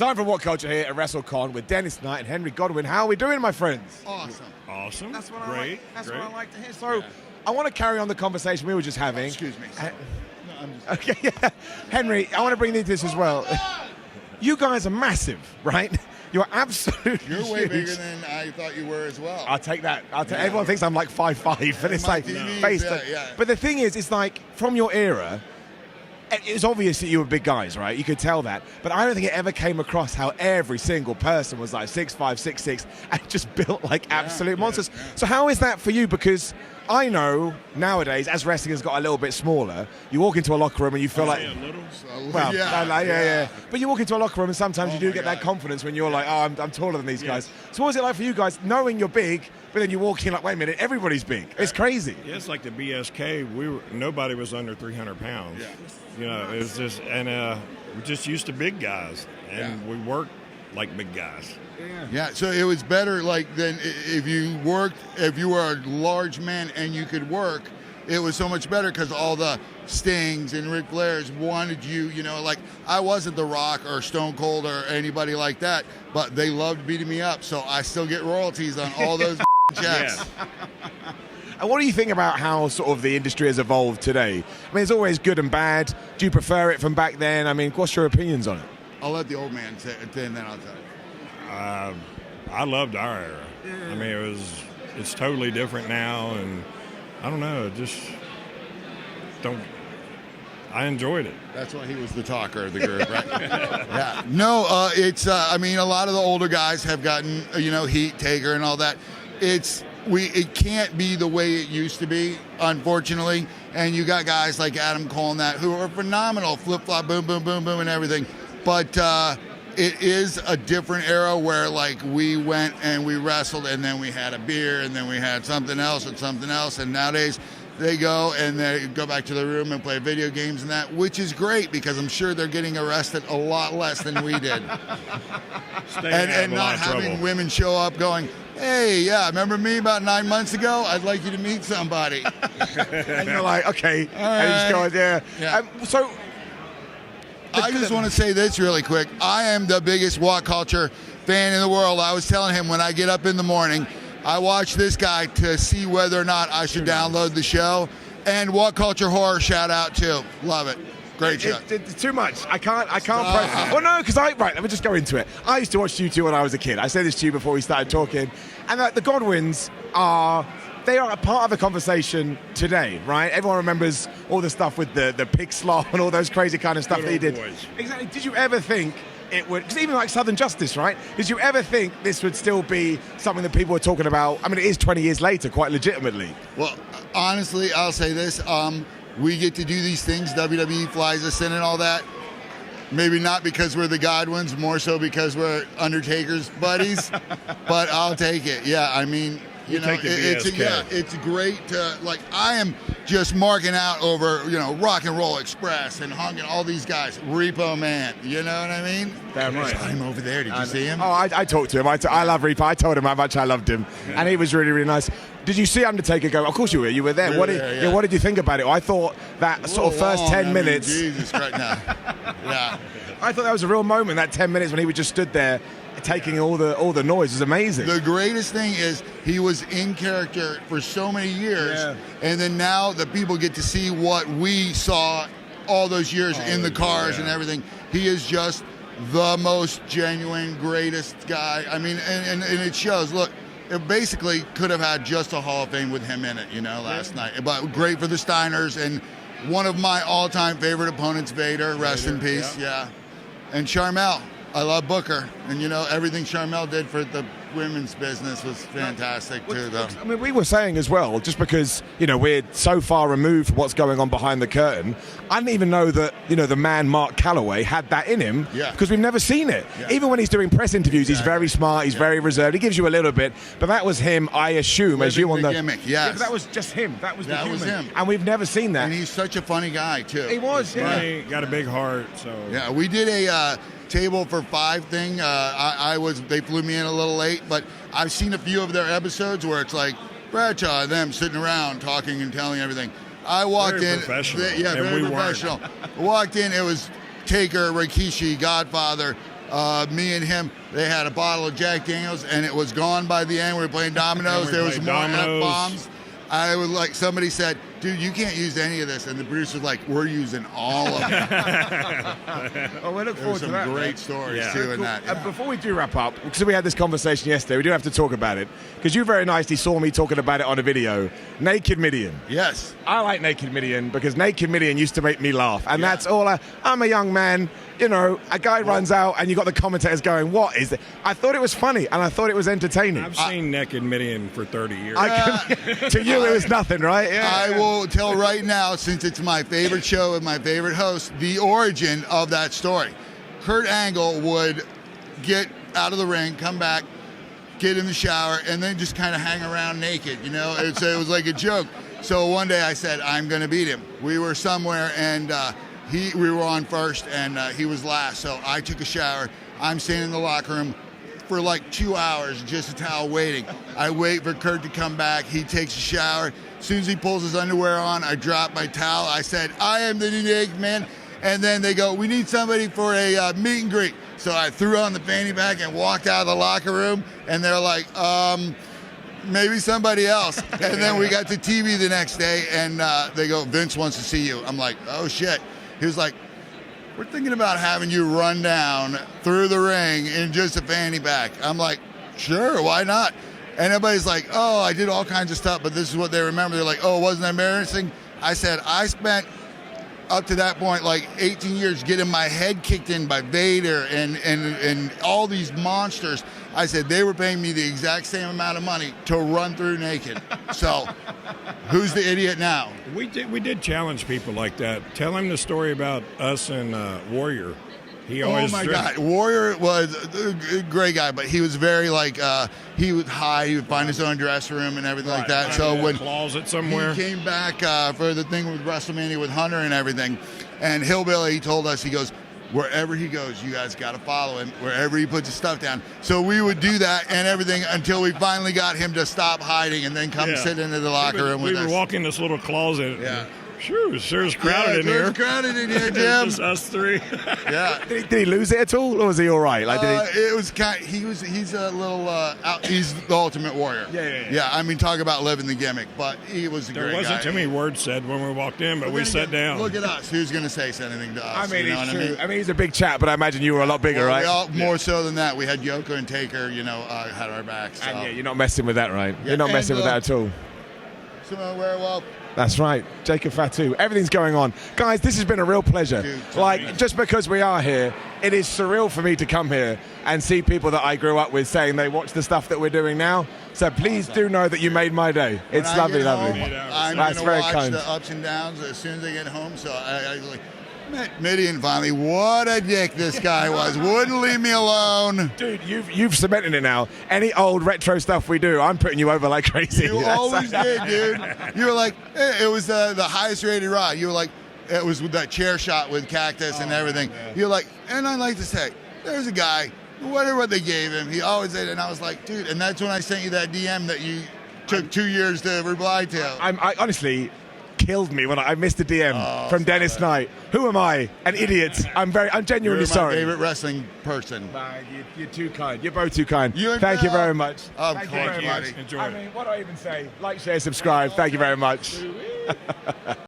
Time for WhatCulture here at WrestleCon with Dennis Knight and Henry Godwin. How are we doing, my friends? Awesome. That's what Great. I like. That's Great. what I like to hear. So, I want to carry on the conversation we were just having. Excuse me. No, I'm just... Okay, yeah. Henry, I want to bring into this as well. You guys are massive, right? You're absolutely You're way huge. bigger than I thought you were as well. I'll take that. Everyone thinks I'm like 5'5", but it's like face. But the thing is, it's like from your era, it was obvious that you were big guys, right? You could tell that. But I don't think it ever came across how every single person was like 6'5", 6'6", and just built like absolute monsters. Yeah. So how is that for you? Because I know nowadays, as wrestling has got a little bit smaller, you walk into a locker room and you feel like... A little. Well, yeah. But you walk into a locker room and sometimes you do get God. that confidence when you're like, oh, I'm taller than these guys. So what was it like for you guys, knowing you're big, but then you walk in like, wait a minute, everybody's big? It's crazy. Yeah, it's like the BSK. Nobody was under 300 pounds. Yeah. You know, it was just, and we're just used to big guys, and we work like big guys. Yeah, so it was better like than if you were a large man and you could work, it was so much better because all the Stings and Ric Flairs wanted you, you know, like I wasn't The Rock or Stone Cold or anybody like that, but they loved beating me up, so I still get royalties on all those checks. Yeah. And what do you think about how sort of the industry has evolved today? I mean, it's always good and bad. Do you prefer it from back then? I mean, what's your opinions on it? I'll let the old man say it, and then I'll tell you. I loved our era. I mean, it's totally different now, and I don't know, I enjoyed it. That's why he was the talker of the group, right? Yeah. No, it's, I mean, a lot of the older guys have gotten, you know, heat, Taker and all that. It can't be the way it used to be, unfortunately. And you got guys like Adam Cole and that who are phenomenal, flip-flop, boom, boom, boom, boom, and everything. But it is a different era where, like, we went and we wrestled and then we had a beer and then we had something else and something else. And nowadays they go and they go back to their room and play video games and that, which is great because I'm sure they're getting arrested a lot less than we did. and not having women show up going, hey, yeah, remember me about 9 months ago? I'd like you to meet somebody. And you're like, okay. All right. And you just go, yeah. So I just want to say this really quick. I am the biggest WhatCulture fan in the world. I was telling him when I get up in the morning, I watch this guy to see whether or not I should download the show. And WhatCulture Horror, shout out too. Love it. Great show. It's too much. I can't press. Well, no, because right, let me just go into it. I used to watch you two when I was a kid. I said this to you before we started talking. And the Godwins they are a part of the conversation today, right? Everyone remembers all the stuff with the pig slot and all those crazy kind of stuff Good that he did. boys. Exactly. Did you ever think it would, because even like Southern Justice, right? Did you ever think this would still be something that people were talking about? I mean, it is 20 years later, quite legitimately. Well, honestly, I'll say this. We get to do these things. WWE flies us in and all that. Maybe not because we're the Godwins, more so because we're Undertakers buddies. But I'll take it. Yeah, I mean, you know, it's great to, like, I am just marking out over, you know, Rock and Roll Express and Hung and all these guys. Repo Man, you know what I mean? Damn right. I'm over there. Did you see him? Oh, I talked to him. I love Repo. I told him how much I loved him, and he was really, really nice. Did you see Undertaker go? Of course you were. You were there. What did you think about it? I thought that sort of first 10 minutes. Jesus Christ, no. Yeah. I thought that was a real moment. That 10 minutes when he was just stood there, taking all the noise was amazing. The greatest thing is he was in character for so many years, and then now the people get to see what we saw all those years in the cars and everything. He is just the most genuine, greatest guy. I mean, and it shows. Look, it basically could have had just a Hall of Fame with him in it, you know, last night. But great for the Steiners, and one of my all-time favorite opponents, Vader, rest in peace, and Sharmell. I love Booker, and you know everything Sharmell did for the women's business was fantastic too, though. I mean, we were saying as well, just because you know we're so far removed from what's going on behind the curtain. I didn't even know that the man Mark Calloway had that in him, because we've never seen it. Even when he's doing press interviews, he's very smart, he's very reserved. He gives you a little bit, but that was him, I assume, as you on the gimmick. Yeah, but that was just him. That was him, and we've never seen that. And he's such a funny guy too. He was, Funny, got a big heart. So yeah, we did a table for 5 thing. They flew me in a little late, but I've seen a few of their episodes where it's like Bradshaw and them sitting around talking and telling everything. I walked very in, professional. very professional. Walked in, it was Taker, Rikishi, Godfather, Me and him, they had a bottle of Jack Daniels, and it was gone by the end. We were playing dominoes. There was more F-bombs. I was like, somebody said, dude, you can't use any of this. And the producer's like, we're using all of it. Oh, we look forward to that. There were some great stories, too, in that. Yeah. Before we do wrap up, because we had this conversation yesterday, we do have to talk about it, because you very nicely saw me talking about it on a video. Naked Mideon. Yes. I like Naked Mideon because Naked Mideon used to make me laugh. And that's all I'm a young man. You know, a guy runs out and you got the commentators going, what is it? I thought it was funny and I thought it was entertaining. I've seen Naked Mideon for 30 years. To you, it was nothing, right? Yeah, I will tell right now, since it's my favorite show and my favorite host, the origin of that story. Kurt Angle would get out of the ring, come back, get in the shower, and then just kind of hang around naked, you know? It was like a joke. So one day I said, I'm going to beat him. We were somewhere, and we were on first, and he was last. So I took a shower. I'm staying in the locker room for like 2 hours, just a towel waiting. I wait for Kurt to come back. He takes a shower. As soon as he pulls his underwear on, I drop my towel. I said, I am the new Naked Man. And then they go, we need somebody for a meet and greet. So I threw on the fanny pack and walked out of the locker room. And they're like, maybe somebody else. And then we got to TV the next day, and they go, Vince wants to see you. I'm like, oh, shit. He was like, we're thinking about having you run down through the ring in just a fanny pack. I'm like, sure, why not? And everybody's like, oh, I did all kinds of stuff, but this is what they remember. They're like, oh, wasn't that embarrassing? I said, I spent up to that point like 18 years getting my head kicked in by Vader and all these monsters. I said they were paying me the exact same amount of money to run through naked. So who's the idiot now? We did challenge people like that. Tell him the story about us and Warrior. He always God, Warrior was a great guy, but he was very like he would hide. He would find his own dressing room and everything like that. So when closet somewhere, he came back for the thing with WrestleMania with Hunter and everything, and Hillbilly, he told us, he goes, wherever he goes, you guys got to follow him. Wherever he puts his stuff down. So we would do that and everything until we finally got him to stop hiding and then come sit into the locker room with us. We would walk in this little closet. Yeah. Sure, it's crowded in here. It's crowded in here, Jim. Just us three. Yeah. Did he lose it at all, or was he all right? Like, it was he's a little he's the ultimate warrior. Yeah. I mean, talk about living the gimmick, but he was a great guy. There wasn't too many words said when we walked in, but we sat down. Look at us. Who's going to say anything to us? I mean, it's true. I mean, he's a big chap, but I imagine you were a lot bigger, right? More so than that. We had Yoko and Taker, had our backs. So. And you're not messing with that, right? You're not messing with that at all. Simone Werewolf. That's right, Jacob Fatu. Everything's going on. Guys, this has been a real pleasure. Dude, just because we are here, it is surreal for me to come here and see people that I grew up with saying they watch the stuff that we're doing now. So please do know that you made my day. It's lovely. I'm going to watch the ups and downs as soon as I get home. So I like, Mideon finally, what a dick this guy was. Wouldn't leave me alone. Dude, you've cemented it now. Any old retro stuff we do, I'm putting you over like crazy. You always did, dude. You were like, it was the highest rated rod. You were like, it was with that chair shot with Cactus and everything. Man. You're like, and I like to say, there's a guy, whatever what they gave him, he always did. And I was like, dude, and that's when I sent you that DM that you took 2 years to reply to. I honestly killed me when I missed a DM from Dennis Knight. Who am I? An idiot. I'm genuinely sorry. You're my favorite wrestling person. You're too kind. You're both too kind. Thank you very much. Of course, buddy. Enjoy. I mean, what do I even say? Like, share, subscribe. Thank you very much.